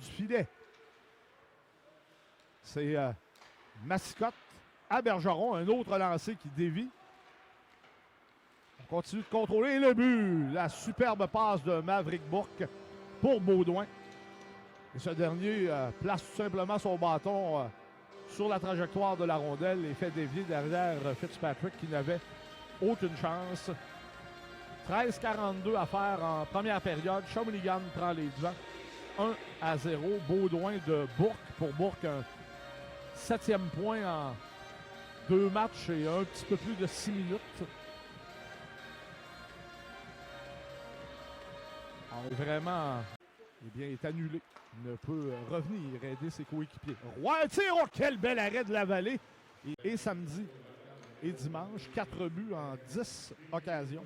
du filet. C'est Massicotte à Bergeron, un autre lancé qui dévie. On continue de contrôler le but. La superbe passe de Maverick Bourque pour Baudouin. Et ce dernier place tout simplement son bâton sur la trajectoire de la rondelle et fait dévier derrière Fitzpatrick qui n'avait aucune chance. 13-42 à faire en première période. Shawinigan prend les devants. 1-0. Baudouin de Bourque. Pour Bourque, un 7e point en 2 matchs et un petit peu plus de 6 minutes. Alors, vraiment, eh bien, est annulé. Il ne peut revenir aider ses coéquipiers. Roy tire, oh, quel bel arrêt de la vallée. Et samedi et dimanche, 4 buts en 10 occasions.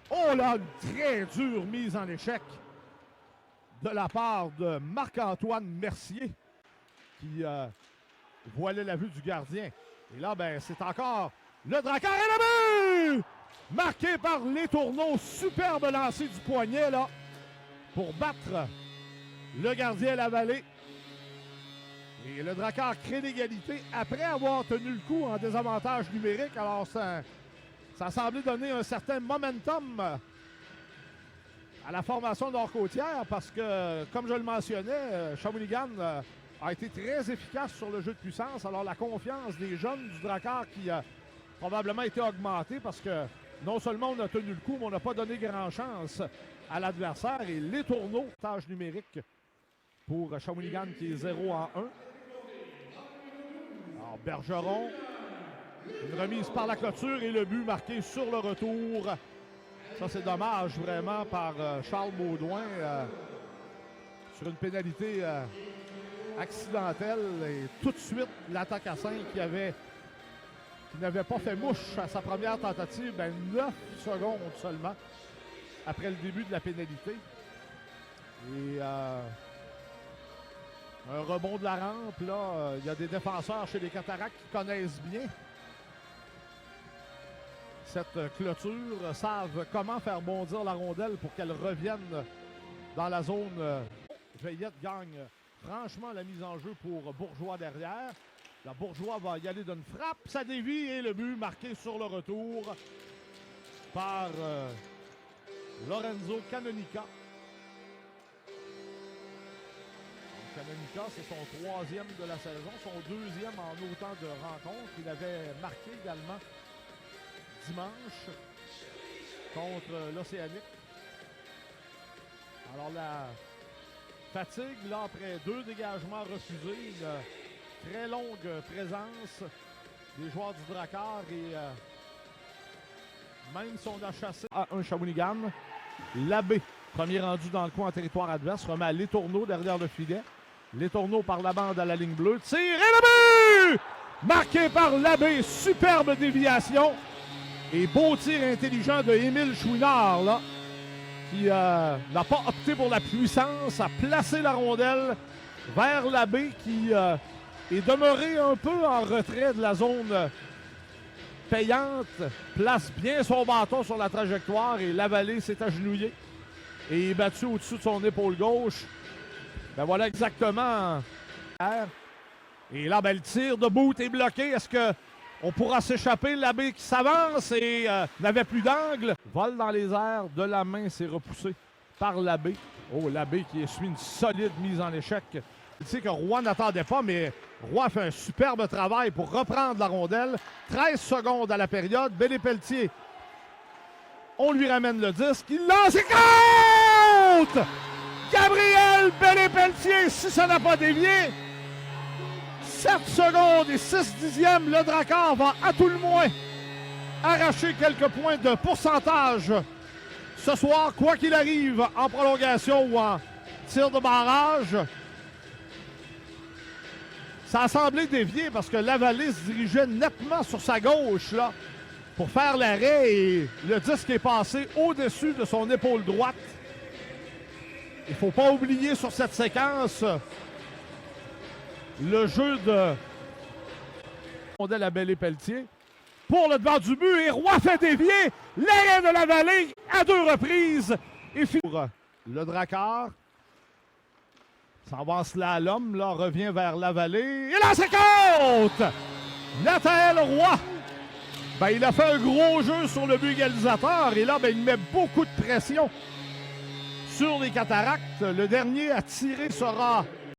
Oh là, une très dure mise en échec de la part de Marc-Antoine Mercier qui voilait la vue du gardien. Et là, ben, c'est encore le Drakkar et le but! Marqué par Les Tourneaux. Superbe lancé du poignet, là, pour battre le gardien à la vallée. Et le Drakkar crée l'égalité après avoir tenu le coup en désavantage numérique. Alors, ça a semblé donner un certain momentum à la formation nord-côtière parce que, comme je le mentionnais, Shawinigan a été très efficace sur le jeu de puissance. Alors, la confiance des jeunes du Drakkar qui a probablement été augmentée parce que non seulement on a tenu le coup, mais on n'a pas donné grand chance à l'adversaire. Et Les Tourneaux, tâche numérique pour Shawinigan qui est 0-1. Alors, Bergeron, une remise par la clôture et le but marqué sur le retour. Ça, c'est dommage vraiment par Charles Baudouin sur une pénalité accidentelle. Et tout de suite, l'attaque à 5 qui n'avait pas fait mouche à sa première tentative, ben 9 secondes seulement après le début de la pénalité. Et un rebond de la rampe, là, il y a des défenseurs chez les Cataractes qui connaissent bien cette clôture, savent comment faire bondir la rondelle pour qu'elle revienne dans la zone. Veillette gagne franchement la mise en jeu pour Bourgeois derrière. La Bourgeois va y aller d'une frappe, ça dévie et le but marqué sur le retour par Lorenzo Canonica. Canonica, c'est son 3e de la saison, son 2e en autant de rencontres. Il avait marqué également dimanche contre l'Océanique. Alors la fatigue, là, après 2 dégagements refusés, une très longue présence des joueurs du Drakkar et même si on a chassé à un Shawinigan, Labbé, premier rendu dans le coin en territoire adverse, remet à Les Tourneaux derrière le filet. Les Tourneaux par la bande à la ligne bleue. Tire et le but! Marqué par Labbé. Superbe déviation. Et beau tir intelligent de Émile Chouinard, là, qui n'a pas opté pour la puissance, a placé la rondelle vers Labbé qui est demeuré un peu en retrait de la zone payante. Place bien son bâton sur la trajectoire et Lavallée s'est agenouillé et est battu au-dessus de son épaule gauche. Ben voilà exactement. Et là, ben, le tir de bout est bloqué. Est-ce qu'on pourra s'échapper? Labbé qui s'avance et n'avait plus d'angle. Vol dans les airs de la main, c'est repoussé par Labbé. Oh, Labbé qui essuie une solide mise en échec. Il sait que Roy n'attendait pas, mais Roy fait un superbe travail pour reprendre la rondelle. 13 secondes à la période. Bellé-Pelletier, on lui ramène le disque. Il lance et compte! Gabriel Bellé-Pelletier, si ça n'a pas dévié, 7 secondes et 6 dixièmes, le Drakkar va à tout le moins arracher quelques points de pourcentage ce soir, quoi qu'il arrive en prolongation ou en tir de barrage. Ça a semblé dévier parce que Lavallée se dirigeait nettement sur sa gauche là, pour faire l'arrêt et le disque est passé au-dessus de son épaule droite. Il ne faut pas oublier sur cette séquence le jeu de rondelle à Bellé-Pelletier pour le devant du but et Roy fait dévier l'arrêt de Lavallée à 2 reprises et pour le Drakkar S'en va en slalom, là, revient vers la vallée. Et là, c'est compte! Nathaël Roy! Ben, il a fait un gros jeu sur le but égalisateur. Et là, ben, il met beaucoup de pression sur les Cataractes. Le dernier à tirer sera